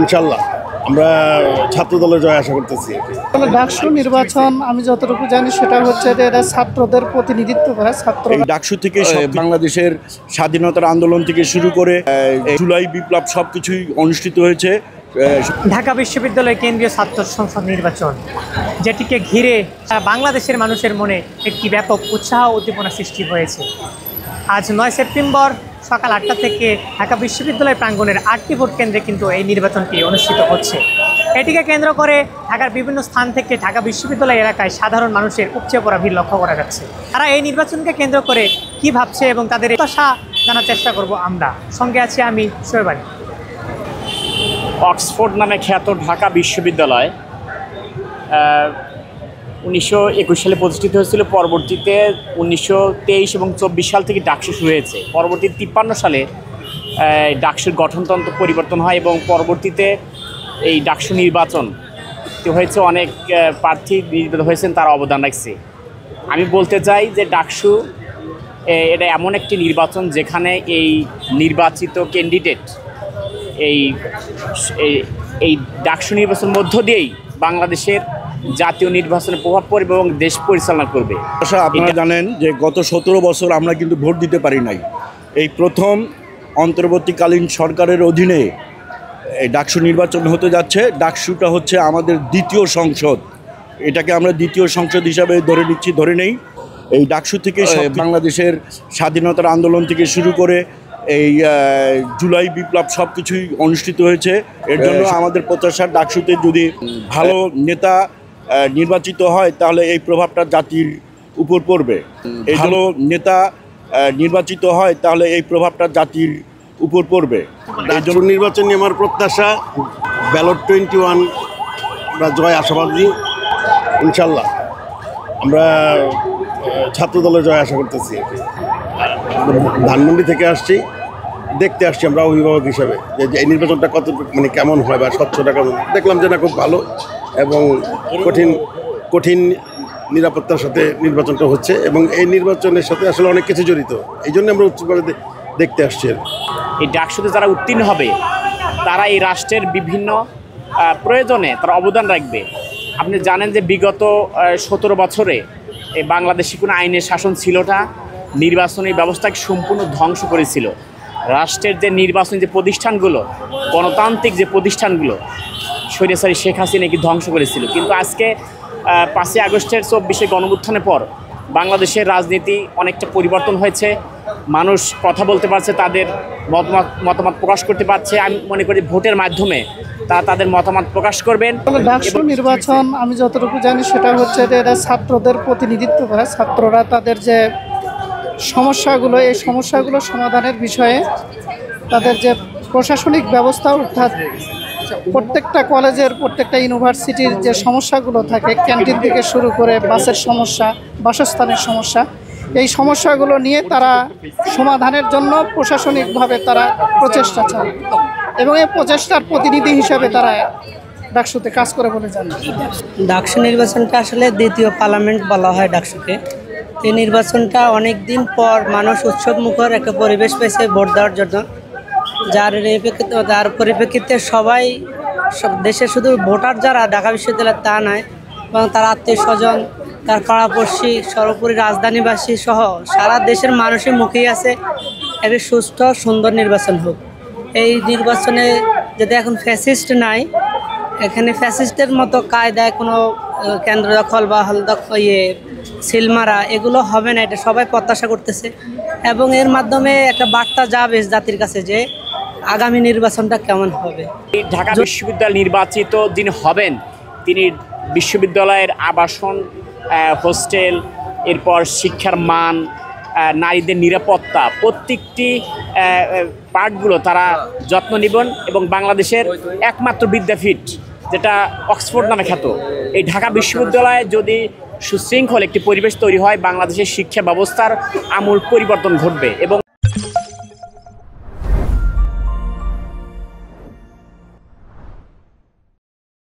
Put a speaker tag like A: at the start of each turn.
A: ইনশাল্লাহ আমরা ছাত্র দলের জয় আশা করতেছি।
B: ডাকসু নির্বাচন আমি যতটুকু জানি সেটা হচ্ছে যে এরা ছাত্রদের প্রতিনিধিত্ব করে।
A: ডাকসু থেকে বাংলাদেশের স্বাধীনতার আন্দোলন থেকে শুরু করে জুলাই বিপ্লব সবকিছুই অনুষ্ঠিত হয়েছে।
C: ঢাকা বিশ্ববিদ্যালয় কেন্দ্রীয় ছাত্র সংসদ নির্বাচন, যেটিকে ঘিরে বাংলাদেশের মানুষের মনে একটি ব্যাপক উৎসাহ উদ্দীপনা সৃষ্টি হয়েছে। আজ 9 সেপ্টেম্বর সকাল 8টা থেকে ঢাকা বিশ্ববিদ্যালয় প্রাঙ্গণের 8টি ভোট কেন্দ্রে কিন্তু এই নির্বাচনটি অনুষ্ঠিত হচ্ছে। এটিকে কেন্দ্র করে ঢাকার বিভিন্ন স্থান থেকে ঢাকা বিশ্ববিদ্যালয় এলাকায় সাধারণ মানুষের উপচে পড়া ভিড় লক্ষ্য করা যাচ্ছে। তারা এই নির্বাচনকে কেন্দ্র করে কি ভাবছে এবং তাদের প্রত্যাশা জানার চেষ্টা করব আমরা। সঙ্গে আছি আমি শোয়েব আলী।
D: অক্সফোর্ড নামে খ্যাত ঢাকা বিশ্ববিদ্যালয় 1921 সালে প্রতিষ্ঠিত হয়েছিল। পরবর্তীতে 1923 এবং 24 সাল থেকে ডাকসু শুরু হয়েছে। পরবর্তী 53 সালে ডাকসুর গঠনতন্ত্র পরিবর্তন হয় এবং পরবর্তীতে এই ডাকসু নির্বাচন হয়েছে। অনেক প্রার্থী নির্বাচিত হয়েছেন, তারা অবদান রাখছে। আমি বলতে চাই যে ডাকসু এটা এমন একটি নির্বাচন যেখানে এই নির্বাচিত ক্যান্ডিডেট এই ডাকসু নির্বাচনের মধ্য দিয়েই বাংলাদেশের জাতীয় নির্বাচনে প্রভাব পড়বে এবং দেশ পরিচালনা করবে।
A: আপনারা জানেন যে গত 17 বছর আমরা কিন্তু ভোট দিতে পারি নাই। এই প্রথম অন্তর্বর্তীকালীন সরকারের অধীনে এই ডাকসু নির্বাচন হতে যাচ্ছে। ডাকসুটা হচ্ছে আমাদের দ্বিতীয় সংসদ, এটাকে আমরা দ্বিতীয় সংসদ হিসাবে ধরে নেই। এই ডাকসু থেকে বাংলাদেশের স্বাধীনতার আন্দোলন থেকে শুরু করে এই জুলাই বিপ্লব সবকিছুই অনুষ্ঠিত হয়েছে। এর জন্য আমাদের প্রত্যাশা ডাকসুতে যদি ভালো নেতা নির্বাচিত হয় তাহলে এই প্রভাবটা জাতির উপর পড়বে। এই ভালো নেতা নির্বাচিত হয় তাহলে এই প্রভাবটা জাতির উপর পড়বে।
E: ডাকসু নির্বাচন নিয়ে আমার প্রত্যাশা ব্যালট 21 আমরা জয় আশাবাদী।
A: ইনশাল্লাহ আমরা ছাত্র দলের জয় আশা করতেছি। ধানমন্ডি থেকে দেখতে আসছি আমরা অভিভাবক হিসাবে যে এই নির্বাচনটা কত কেমন হয় বা স্বচ্ছটা কেমন। দেখলাম যে না, খুব ভালো এবং কঠিন নিরাপত্তার সাথে নির্বাচনটা হচ্ছে এবং এই নির্বাচনের সাথে আসলে অনেক কিছু জড়িত। এই জন্য আমরা উচ্চভাবে দেখতে আসছি।
D: এই ডাকসুতে যারা উত্তীর্ণ হবে তারা এই রাষ্ট্রের বিভিন্ন প্রয়োজনে তারা অবদান রাখবে। আপনি জানেন যে বিগত 17 বছরে এই বাংলাদেশে কোনো আইনের শাসন ছিল না, নির্বাচনী ব্যবস্থাকে সম্পূর্ণ ধ্বংস করেছিল। রাষ্ট্রের যে নির্বাচনী যে প্রতিষ্ঠানগুলো, গণতান্ত্রিক যে প্রতিষ্ঠানগুলো স্বৈরাচারী শেখ হাসিনাকে ধ্বংস করেছিল। কিন্তু আজকে 5ই আগস্টের 24শে গণঅভ্যুত্থানের পর বাংলাদেশের রাজনীতি অনেকটা পরিবর্তন হয়েছে। মানুষ কথা বলতে পারছে, তাদের মতামত প্রকাশ করতে পারছে। আমি মনে করি ভোটের মাধ্যমে তারা তাদের মতামত প্রকাশ করবেন।
B: ডাকসু নির্বাচন আমি যতটুকু জানি সেটা হচ্ছে যে এরা ছাত্রদের প্রতিনিধিত্ব করে। ছাত্ররা তাদের যে সমস্যাগুলো, এই সমস্যাগুলো সমাধানের বিষয়ে তাদের যে প্রশাসনিক ব্যবস্থা, অর্থাৎ প্রত্যেকটা কলেজের, প্রত্যেকটা ইউনিভার্সিটির যে সমস্যাগুলো থাকে, ক্যান্টিন থেকে শুরু করে বাসের সমস্যা, বাসস্থানের সমস্যা, এই সমস্যাগুলো নিয়ে তারা সমাধানের জন্য প্রশাসনিকভাবে তারা প্রচেষ্টা চালায় এবং এই প্রচেষ্টার প্রতিনিধি হিসাবে তারা ডাকসুতে কাজ করে বলে জানেন।
F: ডাকসু নির্বাচনটা আসলে দ্বিতীয় পার্লামেন্ট বলা হয় ডাকসুকে। এই নির্বাচনটা অনেক দিন পর মানুষ উৎসবমুখর একটা পরিবেশ পেয়েছে ভোট দেওয়ার জন্য, যার পরিপ্রেক্ষিতে সবাই দেশের শুধু ভোটার যারা ঢাকা বিশ্ববিদ্যালয়ের তা নয়, এবং তার আত্মীয় স্বজন, তার পাড়াপড়শি, সর্বোপরি রাজধানীবাসী সহ সারা দেশের মানুষের মুখেই আছে একটি সুষ্ঠু সুন্দর নির্বাচন হোক। এই নির্বাচনে যদি এখন ফ্যাসিস্ট নাই, এখানে ফ্যাসিস্টের মতো কায়দায় কোনো কেন্দ্র দখল বা সিলমারা এগুলো হবে না, এটা সবাই প্রত্যাশা করতেছে। এবং এর মাধ্যমে একটা বার্তা যাবে জাতির কাছে যে আগামী নির্বাচনটা কেমন হবে।
D: ঢাকা বিশ্ববিদ্যালয় নির্বাচিত যিনি হবেন তিনি বিশ্ববিদ্যালয়ের আবাসন, হোস্টেল, এরপর শিক্ষার মান, নারীদের নিরাপত্তা, প্রত্যেকটি পার্টগুলো তারা যত্ন নেবেন এবং বাংলাদেশের একমাত্র বিদ্যাপীঠ যেটা অক্সফোর্ড নামে খ্যাত, এই ঢাকা বিশ্ববিদ্যালয়ে যদি সুশৃঙ্খল একটি পরিবেশ তৈরি হয়, বাংলাদেশের শিক্ষা ব্যবস্থার আমূল পরিবর্তন ঘটবে এবং